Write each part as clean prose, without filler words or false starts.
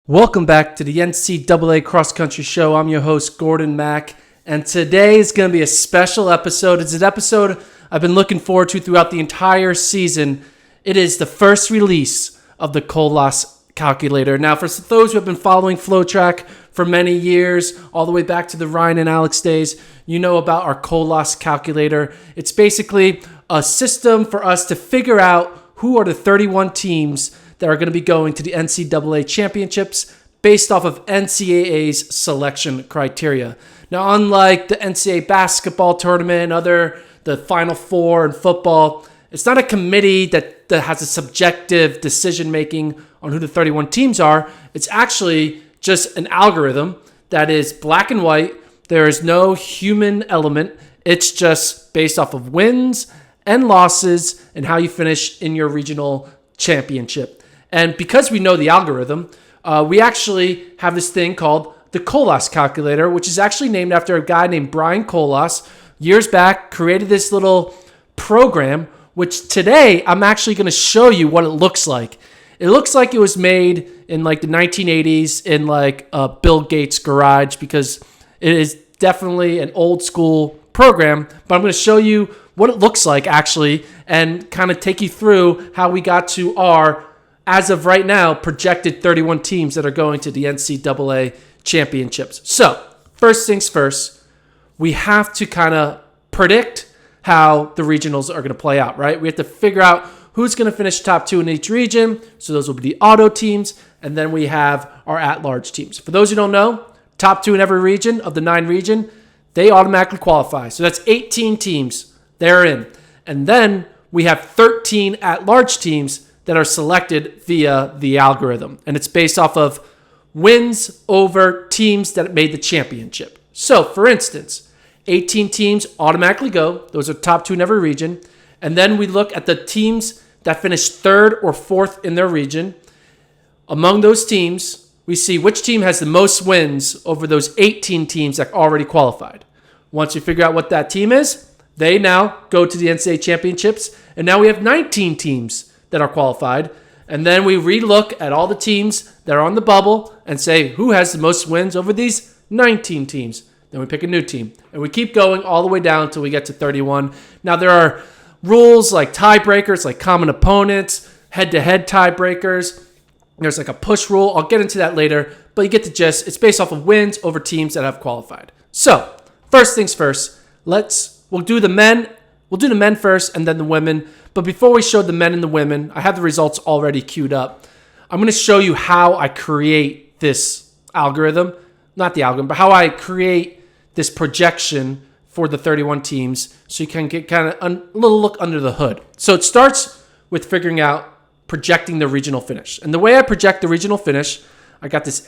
Welcome back to the NCAA Cross Country Show. I'm your host, Gordon Mack, and today is going to be a special episode. It's an episode I've been looking forward to throughout the entire season. It is the first release of the Kolas Calculator. Now, for those who have been following FloTrack for many years, all the way back to the Ryan and Alex days, you know about our Kolas Calculator. It's basically a system for us to figure out who are the 31 teams that are going to be going to the NCAA championships based off of NCAA's selection criteria. Now, unlike the NCAA basketball tournament and the Final Four in football, it's not a committee that has a subjective decision-making on who the 31 teams are. It's actually just an algorithm that is black and white. There is no human element. It's just based off of wins and losses and how you finish in your regional championship. And because we know the algorithm, we actually have this thing called the Kolas Calculator, which is actually named after a guy named Brian Kolas. Years back, created this little program, which today I'm actually going to show you what it looks like. It looks like it was made in like the 1980s in like Bill Gates' garage, because it is definitely an old school program. But I'm going to show you what it looks like actually and kind of take you through how we got to our, as of right now, projected 31 teams that are going to the NCAA championships. So, first things first, we have to kind of predict how the regionals are going to play out, right? We have to figure out who's going to finish top two in each region. So those will be the auto teams. And then we have our at-large teams. For those who don't know, top two in every region of the 9 region, they automatically qualify. So that's 18 teams. They're in. And then we have 13 at-large teams that are selected via the algorithm. And it's based off of wins over teams that made the championship. So, for instance, 18 teams automatically go. Those are top 2 in every region. And then we look at the teams that finished 3rd or 4th in their region. Among those teams, we see which team has the most wins over those 18 teams that already qualified. Once we figure out what that team is, they now go to the NCAA championships. And now we have 19 teams that are qualified. And then we relook at all the teams that are on the bubble and say who has the most wins over these 19 teams. Then we pick a new team. And we keep going all the way down until we get to 31. Now there are rules like tiebreakers, like common opponents, head-to-head tiebreakers. There's like a push rule. I'll get into that later, but you get the gist. It's based off of wins over teams that have qualified. So, first things first, we'll do the men. We'll do the men first and then the women. But before we show the men and the women, I have the results already queued up. I'm going to show you how I create this algorithm. Not the algorithm, but how I create this projection for the 31 teams so you can get kind of a little look under the hood. So it starts with figuring out projecting the regional finish. And the way I project the regional finish, I got this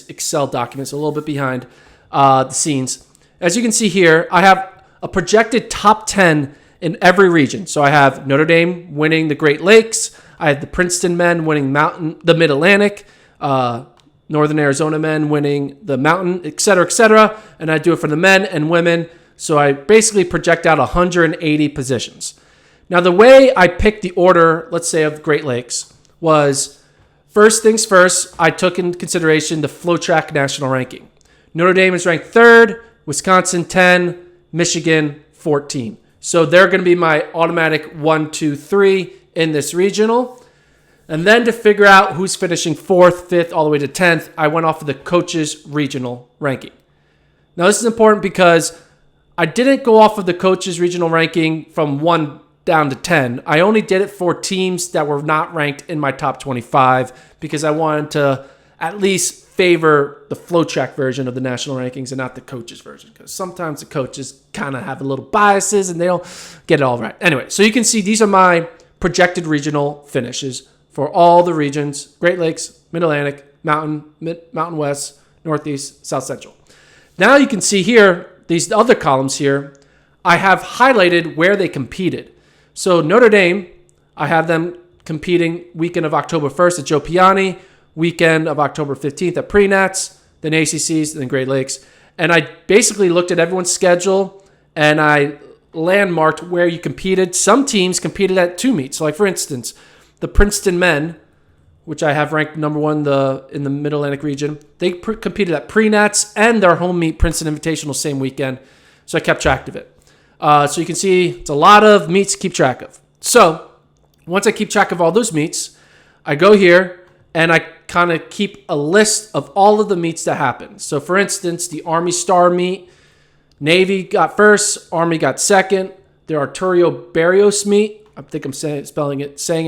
Excel document, so a little bit behind the scenes. As you can see here, I have a projected top 10 in every region. So I have Notre Dame winning the Great Lakes. I have the Princeton men winning the Mid-Atlantic. Northern Arizona men winning the Mountain, et cetera, et cetera. And I do it for the men and women. So I basically project out 180 positions. Now, the way I picked the order, let's say, of Great Lakes was, first things first, I took into consideration the FloTrack national ranking. Notre Dame is ranked 3rd, Wisconsin 10, Michigan 14. So they're going to be my automatic 1, 2, 3 in this regional. And then to figure out who's finishing 4th, 5th, all the way to 10th, I went off of the coaches' regional ranking. Now, this is important because I didn't go off of the coaches' regional ranking from 1 down to 10. I only did it for teams that were not ranked in my top 25 because I wanted to at least favor the FloTrack version of the national rankings and not the coaches version, because sometimes the coaches kind of have a little biases and they don't get it all right. Anyway, so you can see these are my projected regional finishes for all the regions: Great Lakes, Mid-Atlantic, Mountain West, Northeast, South Central. Now you can see here, these other columns here, I have highlighted where they competed. So Notre Dame, I have them competing weekend of October 1st at Joe Piani, weekend of October 15th at Pre-Nats, then ACCs, then Great Lakes. And I basically looked at everyone's schedule and I landmarked where you competed. Some teams competed at 2 meets. So like, for instance, the Princeton men which I have ranked number one in the Mid-Atlantic region. They competed at pre-nats and their home meet, Princeton Invitational, same weekend. So I kept track of it. So you can see it's a lot of meets to keep track of. So once I keep track of all those meets, I go here and I kind of keep a list of all of the meets that happen. So for instance, the Army Star meet, Navy got first, Army got second. The Arturo Barrios meet, I think I'm saying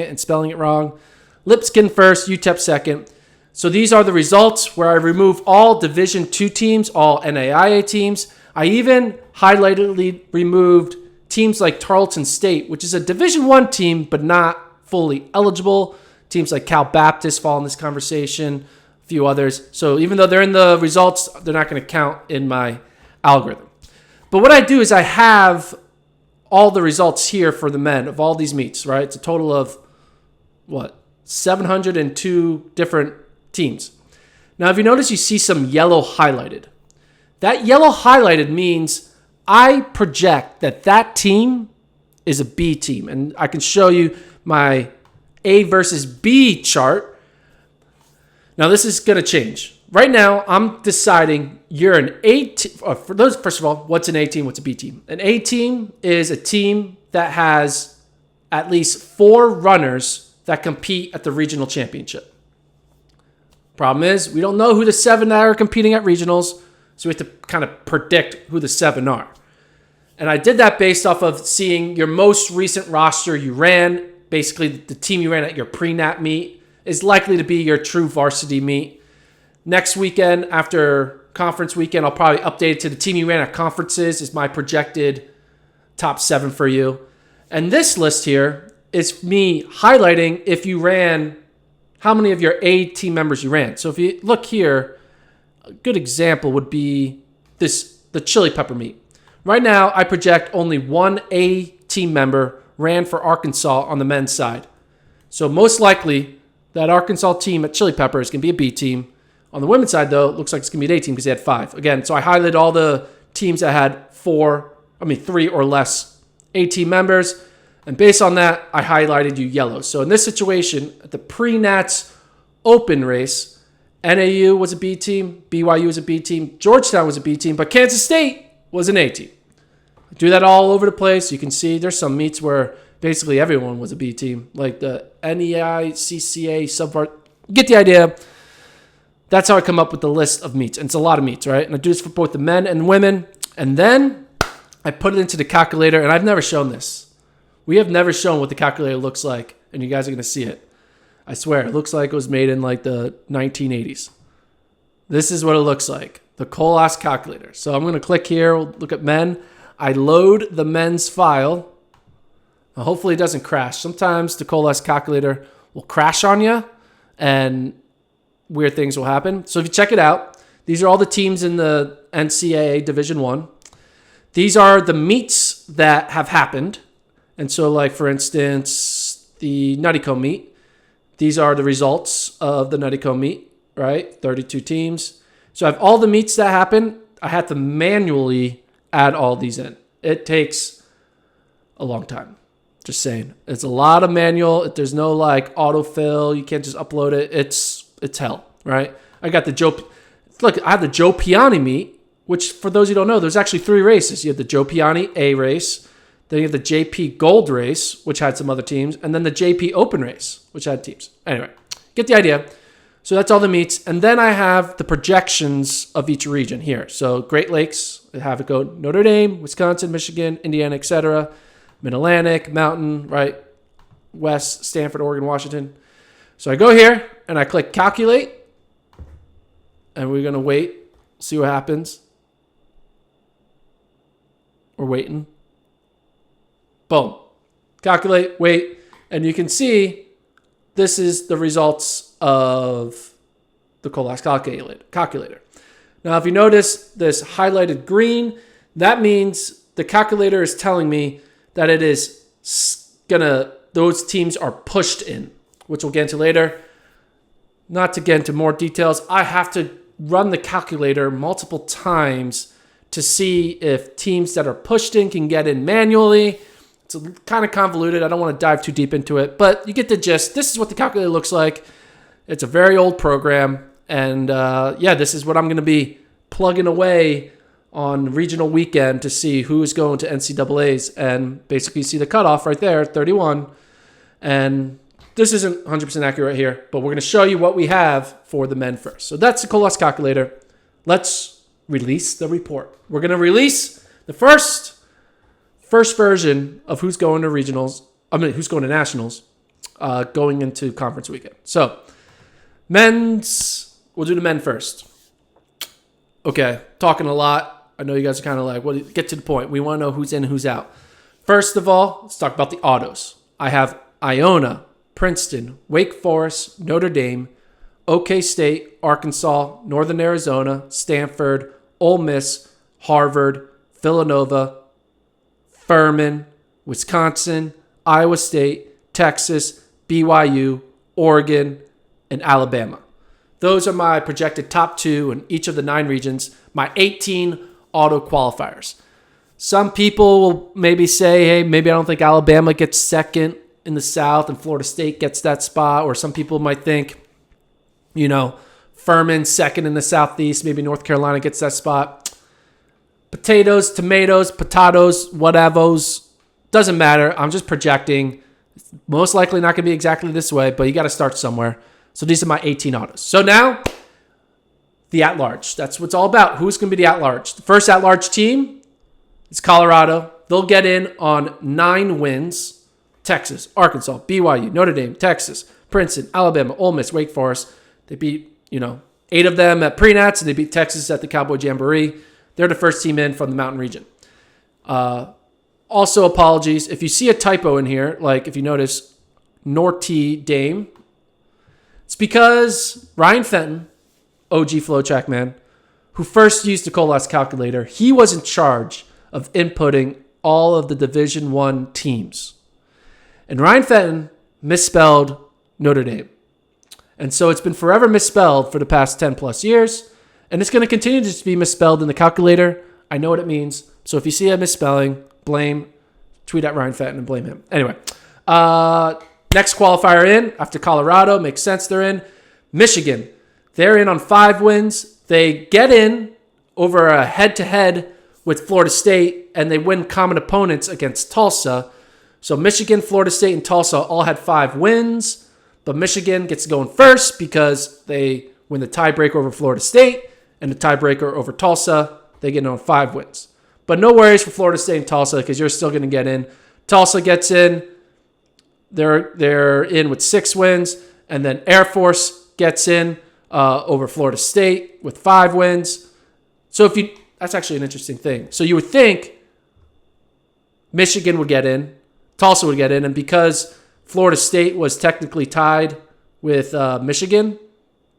and spelling it wrong. Lipscomb first, UTEP second. So these are the results where I remove all Division II teams, all NAIA teams. I even highlightedly removed teams like Tarleton State, which is a Division I team, but not fully eligible. Teams like Cal Baptist fall in this conversation, a few others. So even though they're in the results, they're not going to count in my algorithm. But what I do is I have all the results here for the men of all these meets, right? It's a total of, 702 different teams. Now, if you notice, you see some yellow highlighted. That yellow highlighted means I project that team is a B team. And I can show you my A versus B chart. Now, this is going to change. Right now, I'm deciding you're an A team. For those, first of all, what's an A team? What's a B team? An A team is a team that has at least 4 runners that compete at the regional championship. Problem is, we don't know who the 7 that are competing at regionals, so we have to kind of predict who the 7 are. And I did that based off of seeing your most recent roster you ran. Basically, the team you ran at your pre-nat meet is likely to be your true varsity meet. Next weekend, after conference weekend, I'll probably update it to the team you ran at conferences is my projected top 7 for you. And this list here is me highlighting if you ran, how many of your A team members you ran. So if you look here, a good example would be the chili pepper meet. Right now, I project only 1 A team member ran for Arkansas on the men's side. So most likely, that Arkansas team at chili pepper is going to be a B team. On the women's side, though, it looks like it's going to be an A team because they had 5. Again, so I highlighted all the teams that had 3 or less A team members. And based on that, I highlighted you yellow. So in this situation, at the pre-nats open race, NAU was a B team, BYU was a B team, Georgetown was a B team, but Kansas State was an A team. I do that all over the place. You can see there's some meets where basically everyone was a B team, like the NEI, CCA, subvart. Get the idea. That's how I come up with the list of meets. And it's a lot of meets, right? And I do this for both the men and women. And then I put it into the calculator, and I've never shown this. We have never shown what the calculator looks like, and you guys are going to see it. I swear, it looks like it was made in like the 1980s. This is what it looks like, the Kolas Calculator. So I'm going to click here, we'll look at men. I load the men's file. Now, hopefully it doesn't crash. Sometimes the Kolas Calculator will crash on you, and weird things will happen. So if you check it out, these are all the teams in the NCAA Division I. These are the meets that have happened. And so, like, for instance, the Nuttycombe meet, these are the results of the Nuttycombe meet, right? 32 teams. So I have all the meets that happen. I had to manually add all these in. It takes a long time. Just saying. It's a lot of manual. There's no, like, autofill. You can't just upload it. It's hell, right? I got I have the Joe Piani meet, which, for those who don't know, there's actually 3 races. You have the Joe Piani A race. Then you have the JP Gold race, which had some other teams, and then the JP Open race, which had teams. Anyway, get the idea. So that's all the meets. And then I have the projections of each region here. So Great Lakes, I have it go Notre Dame, Wisconsin, Michigan, Indiana, etc. Mid-Atlantic, Mountain, right? West, Stanford, Oregon, Washington. So I go here, and I click Calculate. And we're going to wait, see what happens. We're waiting. Boom. Calculate, wait, and you can see this is the results of the Kolas Calculator. Now, if you notice this highlighted green, that means the calculator is telling me that it is those teams are pushed in, which we'll get into later. Not to get into more details, I have to run the calculator multiple times to see if teams that are pushed in can get in manually. It's kind of convoluted. I don't want to dive too deep into it, but you get the gist. This is what the calculator looks like. It's a very old program. And, this is what I'm going to be plugging away on regional weekend to see who is going to NCAAs and basically see the cutoff right there, 31. And this isn't 100% accurate here, but we're going to show you what we have for the men first. So that's the Kolas Calculator. Let's release the report. We're going to release the first version of who's going to regionals. Who's going to nationals going into conference weekend. So we'll do the men first. Okay, talking a lot. I know you guys are kind of like, well, get to the point. We want to know who's in and who's out. First of all, let's talk about the autos. I have Iona, Princeton, Wake Forest, Notre Dame, OK State, Arkansas, Northern Arizona, Stanford, Ole Miss, Harvard, Villanova, Furman, Wisconsin, Iowa State, Texas, BYU, Oregon, and Alabama. Those are my projected top 2 in each of the 9 regions, my 18 auto qualifiers. Some people will maybe say, hey, maybe I don't think Alabama gets second in the South and Florida State gets that spot. Or some people might think, Furman second in the Southeast, maybe North Carolina gets that spot. Potatoes, tomatoes, potatoes, whatevers. Doesn't matter. I'm just projecting. It's most likely not going to be exactly this way, but you got to start somewhere. So these are my 18 autos. So now, the at-large. That's what it's all about. Who's going to be the at-large? The first at-large team is Colorado. They'll get in on 9 wins. Texas, Arkansas, BYU, Notre Dame, Texas, Princeton, Alabama, Ole Miss, Wake Forest. They beat, 8 of them at pre-nats, and they beat Texas at the Cowboy Jamboree. They're the first team in from the Mountain Region. Also, apologies. If you see a typo in here, like if you notice Notre Dame, it's because Ryan Fenton, OG FloTrack man, who first used the Kolas Calculator, he was in charge of inputting all of the Division I teams. And Ryan Fenton misspelled Notre Dame. And so it's been forever misspelled for the past 10 plus years. And it's going to continue to just be misspelled in the calculator. I know what it means. So if you see a misspelling, tweet at Ryan Fenton and blame him. Anyway, next qualifier in after Colorado. Makes sense they're in. Michigan. They're in on 5 wins. They get in over a head-to-head with Florida State, and they win common opponents against Tulsa. So Michigan, Florida State, and Tulsa all had 5 wins, but Michigan gets going first because they win the tiebreaker over Florida State and the tiebreaker over Tulsa. They get in on 5 wins. But no worries for Florida State and Tulsa because you're still going to get in. Tulsa gets in. They're in with 6 wins, and then Air Force gets in over Florida State with 5 wins. So that's actually an interesting thing. So you would think Michigan would get in, Tulsa would get in, and because Florida State was technically tied with Michigan,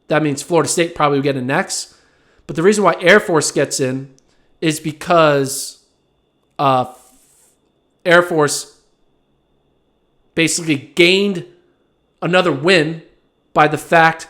that means Florida State probably would get in next. But the reason why Air Force gets in is because Air Force basically gained another win by the fact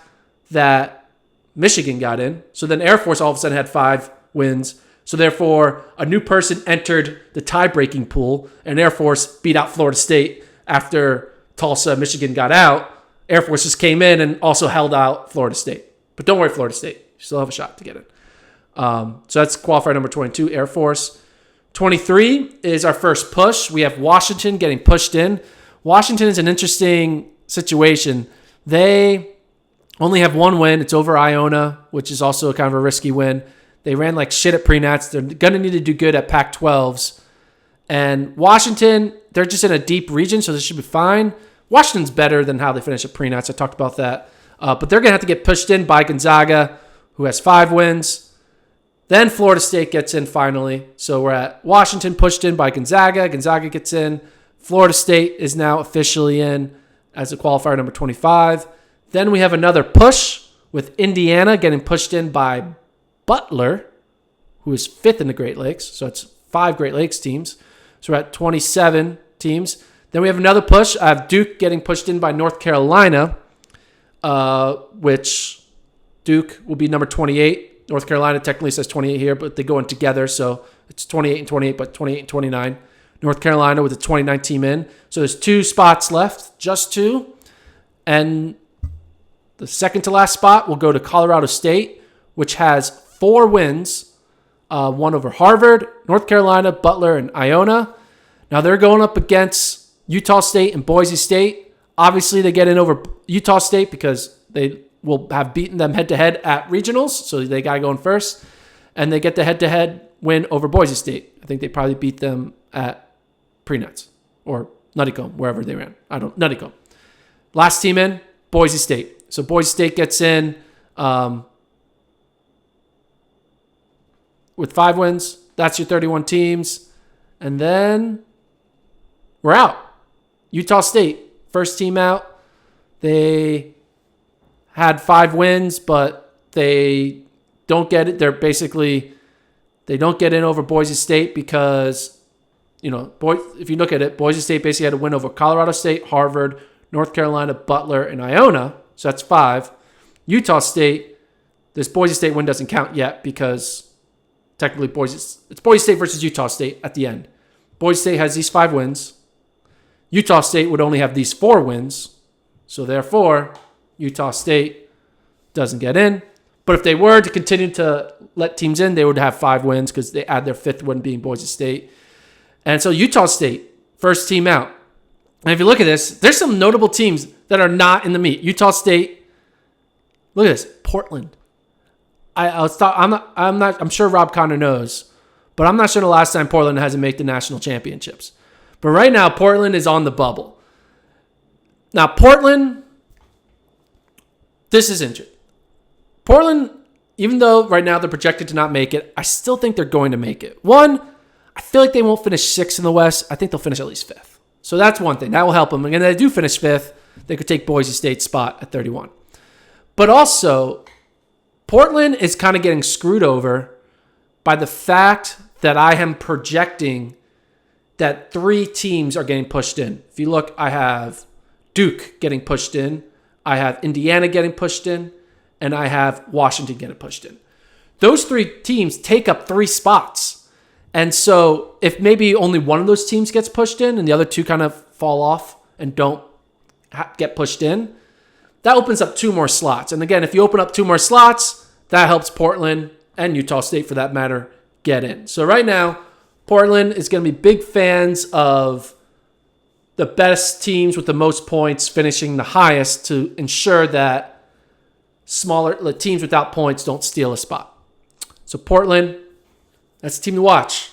that Michigan got in. So then Air Force all of a sudden had 5 wins. So therefore, a new person entered the tie-breaking pool, and Air Force beat out Florida State after Tulsa, Michigan got out. Air Force just came in and also held out Florida State. But don't worry, Florida State. You still have a shot to get in. So that's qualifier number 22, Air Force. 23 is our first push. We have Washington getting pushed in. Washington is an interesting situation. They only have 1 win. It's over Iona, which is also kind of a risky win. They ran like shit at pre-nats. They're going to need to do good at Pac-12s. And Washington, they're just in a deep region, so this should be fine. Washington's better than how they finish at pre-nats. I talked about that. But they're going to have to get pushed in by Gonzaga, who has 5 wins. Then Florida State gets in finally. So we're at Washington pushed in by Gonzaga. Gonzaga gets in. Florida State is now officially in as a qualifier number 25. Then we have another push with Indiana getting pushed in by Butler, who is 5th in the Great Lakes. So it's 5 Great Lakes teams. So we're at 27 teams. Then we have another push. I have Duke getting pushed in by North Carolina, which Duke will be number 28. North Carolina technically says 28 here, but they go in together. So it's 28 and 28, but 28 and 29. North Carolina with a 29 team in. So there's 2 spots left, just 2. And The second to last spot will go to Colorado State, which has 4 wins, one over Harvard, North Carolina, Butler, and Iona. Now they're going up against Utah State and Boise State. Obviously, they get in over Utah State because they will have beaten them head-to-head at regionals, so they got to go in first. And they get the head-to-head win over Boise State. I think they probably beat them at Pre-Nuts or Nuttycombe, wherever they ran. Nuttycombe. Last team in, Boise State. So Boise State gets in with 5 wins. That's your 31 teams. And then we're out. Utah State, first team out. They had 5 wins, but they don't get it. They don't get in over Boise State because, if you look at it, Boise State basically had to win over Colorado State, Harvard, North Carolina, Butler, and Iona. So that's 5. Utah State, this Boise State win doesn't count yet because technically it's Boise State versus Utah State at the end. Boise State has these 5 wins. Utah State would only have these 4 wins. So therefore, Utah State doesn't get in. But if they were to continue to let teams in, they would have 5 wins because they add their 5th win being Boise State. And so Utah State, first team out. And if you look at this, there's some notable teams that are not in the meet. Utah State, look at this, Portland. I'm sure Rob Connor knows, but I'm not sure the last time Portland hasn't made the national championships. But right now, Portland is on the bubble. Now, Portland, this is interesting. Portland, even though right now they're projected to not make it, I still think they're going to make it. One, I feel like they won't finish 6th in the West. I think they'll finish at least 5th. So that's one thing. That will help them. And if they do finish 5th, they could take Boise State's spot at 31. But also, Portland is kind of getting screwed over by the fact that I am projecting that 3 teams are getting pushed in. If you look, I have Duke getting pushed in. I have Indiana getting pushed in. And I have Washington getting pushed in. Those 3 teams take up 3 spots. And so if maybe only one of those teams gets pushed in and the other 2 kind of fall off and don't get pushed in, that opens up 2 more slots. And again, if you open up 2 more slots, that helps Portland and Utah State, for that matter, get in. So right now, Portland is going to be big fans of the best teams with the most points finishing the highest to ensure that smaller teams without points don't steal a spot. So Portland, that's a team to watch.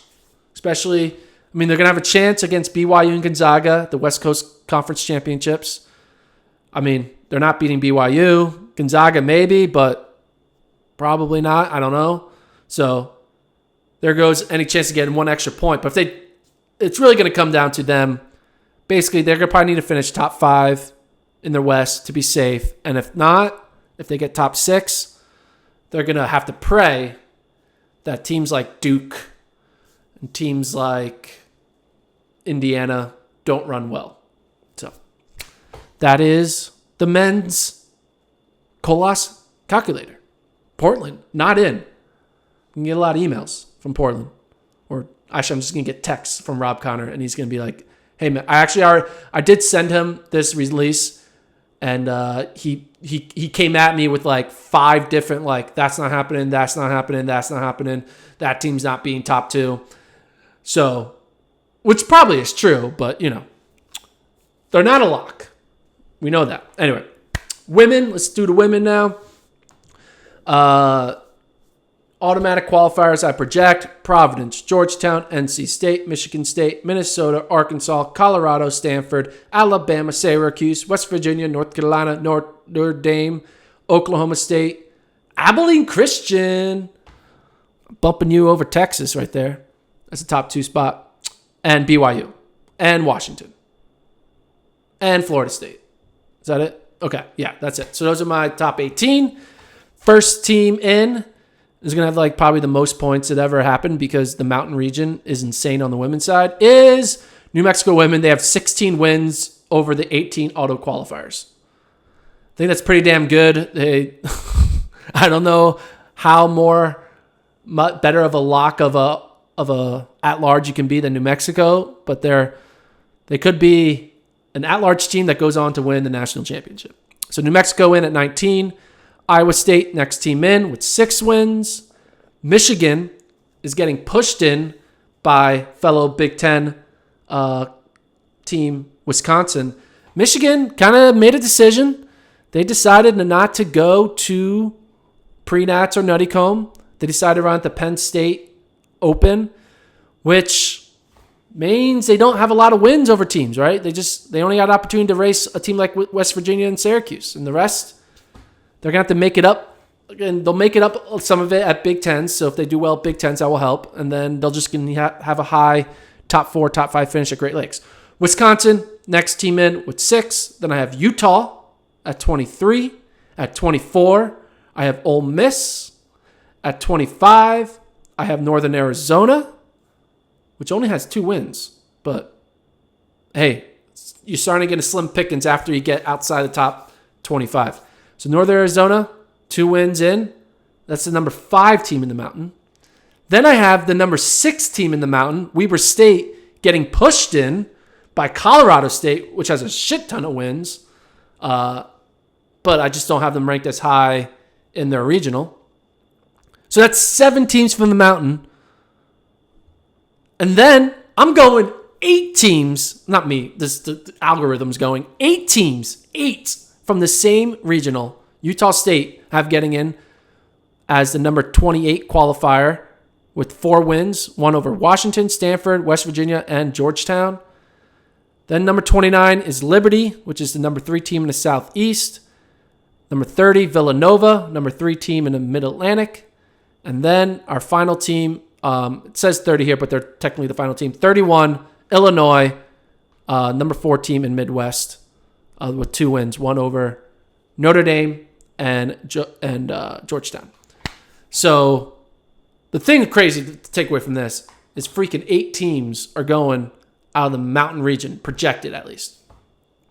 Especially, they're going to have a chance against BYU and Gonzaga, the West Coast Conference Championships. They're not beating BYU. Gonzaga maybe, but probably not. I don't know. So there goes any chance to get 1 extra point. But it's really going to come down to them. Basically, they're going to probably need to finish top 5 in their West to be safe. And if not, if they get top 6, they're going to have to pray that teams like Duke and teams like Indiana don't run well. So that is the men's Kolas Calculator. Portland, not in. You can get a lot of emails from Portland. Or actually, I'm just going to get texts from Rob Connor, and he's going to be like, hey, man, I did send him this release, and he came at me with like 5 different, that's not happening, that's not happening, that's not happening, that team's not being top 2. So, which probably is true, but, they're not a lock. We know that. Anyway, women, let's do the women now. Automatic qualifiers I project: Providence, Georgetown, NC State, Michigan State, Minnesota, Arkansas, Colorado, Stanford, Alabama, Syracuse, West Virginia, North Carolina, Notre Dame, Oklahoma State, Abilene Christian. I'm bumping you over Texas right there. That's a top 2 spot. And BYU. And Washington. And Florida State. Is that it? Okay, yeah, that's it. So those are my top 18. First team in is going to have probably the most points that ever happened because the mountain region is insane on the women's side, is New Mexico women. They have 16 wins over the 18 auto qualifiers. I think that's pretty damn good. I don't know how better of a lock of a at-large you can be than New Mexico, but they could be an at-large team that goes on to win the national championship. So New Mexico in at 19. Iowa State, next team in with 6 wins. Michigan is getting pushed in by fellow Big Ten team Wisconsin. Michigan kind of made a decision. They decided not to go to pre-nats or nutty comb. They decided around the Penn State Open, which means they don't have a lot of wins over teams, right? They only got an opportunity to race a team like West Virginia and Syracuse. And the rest, they're going to have to make it up. And they'll make it up some of it at Big Tens. So if they do well at Big Tens, that will help. And then they'll just have a high top 4, top 5 finish at Great Lakes. Wisconsin, next team in with 6. Then I have Utah at 23. At 24, I have Ole Miss. At 25, I have Northern Arizona, which only has 2 wins. But, hey, you're starting to get a slim pickings after you get outside the top 25. So Northern Arizona, 2 wins in. That's the number 5 team in the mountain. Then I have the number 6 team in the mountain, Weber State, getting pushed in by Colorado State, which has a shit ton of wins. But I just don't have them ranked as high in their regional. So that's 7 teams from the mountain. And then I'm going 8 teams. Not me. The algorithm's going 8 teams. 8 from the same regional. Utah State have getting in as the number 28 qualifier with 4 wins, 1 over Washington, Stanford, West Virginia, and Georgetown. Then number 29 is Liberty, which is the number 3 team in the Southeast. Number 30, Villanova, number 3 team in the Mid-Atlantic. And then our final team, it says 30 here, but they're technically the final team, 31, Illinois, number 4 team in Midwest with 2 wins, 1 over Notre Dame and Georgetown. So the thing crazy to take away from this is freaking 8 teams are going out of the mountain region, projected at least.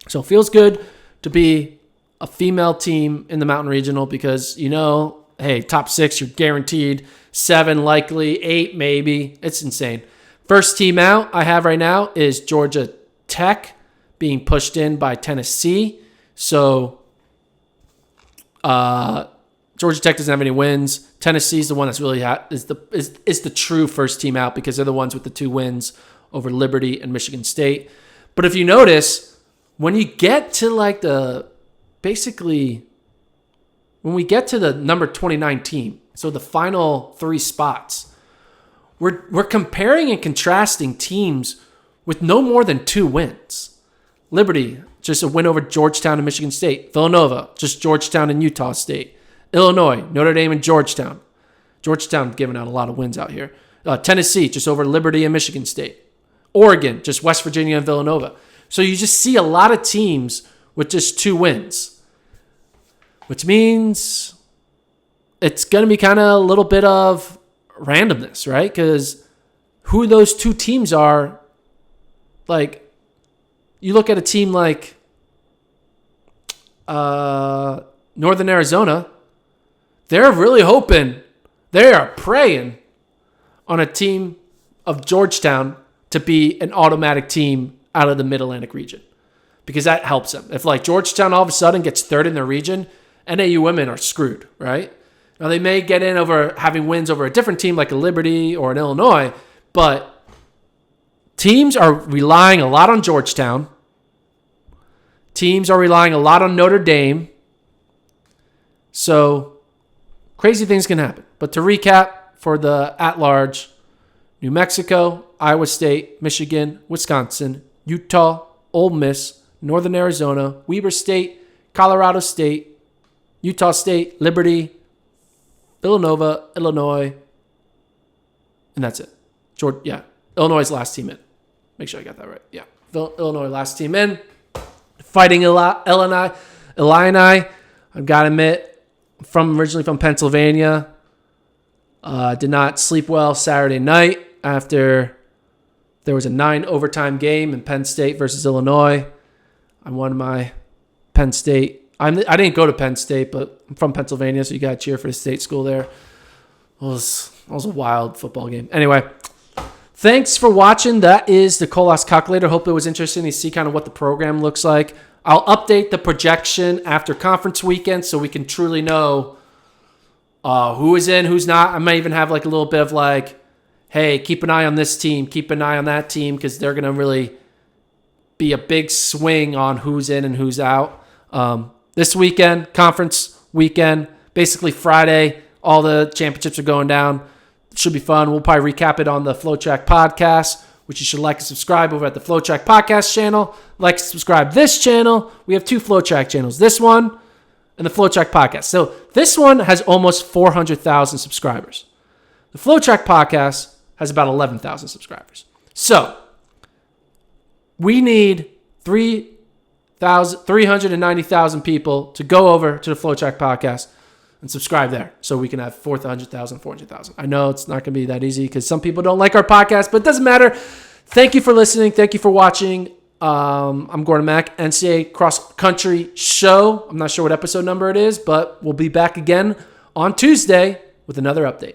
So it feels good to be a female team in the mountain regional because, hey, top 6, you're guaranteed. 7 likely, 8 maybe. It's insane. First team out I have right now is Georgia Tech being pushed in by Tennessee. So Georgia Tech doesn't have any wins. Tennessee's the one that's really is the true first team out because they're the ones with the 2 wins over Liberty and Michigan State. But if you notice, when you get to when we get to the number 29 team, so the final 3 spots, we're comparing and contrasting teams with no more than 2 wins. Liberty, just a win over Georgetown and Michigan State. Villanova, just Georgetown and Utah State. Illinois, Notre Dame and Georgetown. Georgetown giving out a lot of wins out here. Tennessee, just over Liberty and Michigan State. Oregon, just West Virginia and Villanova. So you just see a lot of teams with just 2 wins, which means it's going to be kind of a little bit of randomness, right? Because who those 2 teams are, like, you look at a team like Northern Arizona, they're really hoping, they are praying on a team of Georgetown to be an automatic team out of the Mid-Atlantic region because that helps them. If Georgetown all of a sudden gets 3rd in their region, NAU women are screwed, right? Now they may get in over having wins over a different team like a Liberty or an Illinois, but teams are relying a lot on Georgetown. Teams are relying a lot on Notre Dame. So crazy things can happen. But to recap, for the at-large, New Mexico, Iowa State, Michigan, Wisconsin, Utah, Ole Miss, Northern Arizona, Weber State, Colorado State, Utah State, Liberty, Villanova, Illinois, and that's it. Illinois' last team in. Make sure I got that right. Yeah, Illinois last team in. Fighting Illini. I've got to admit, originally from Pennsylvania. Did not sleep well Saturday night after there was a 9 overtime game in Penn State versus Illinois. I won my Penn State. I didn't go to Penn State, but I'm from Pennsylvania, so you got to cheer for the state school there. It was a wild football game. Anyway, thanks for watching. That is the Kolas Calculator. Hope it was interesting to see kind of what the program looks like. I'll update the projection after conference weekend so we can truly know who is in, who's not. I might even have like a little bit of like, hey, keep an eye on this team, keep an eye on that team, because they're going to really be a big swing on who's in and who's out. This weekend, conference weekend, basically Friday, all the championships are going down. It should be fun. We'll probably recap it on the FloTrack podcast, which you should like and subscribe over at the FloTrack podcast channel. Like and subscribe this channel. We have 2 FloTrack channels, this one and the FloTrack podcast. So this one has almost 400,000 subscribers. The FloTrack podcast has about 11,000 subscribers. So we need 390,000 people to go over to the FloTrack podcast and subscribe there so we can have 400,000, 400,000. I know it's not going to be that easy because some people don't like our podcast, but it doesn't matter. Thank you for listening. Thank you for watching. I'm Gordon Mack, NCAA Cross Country Show. I'm not sure what episode number it is, but we'll be back again on Tuesday with another update.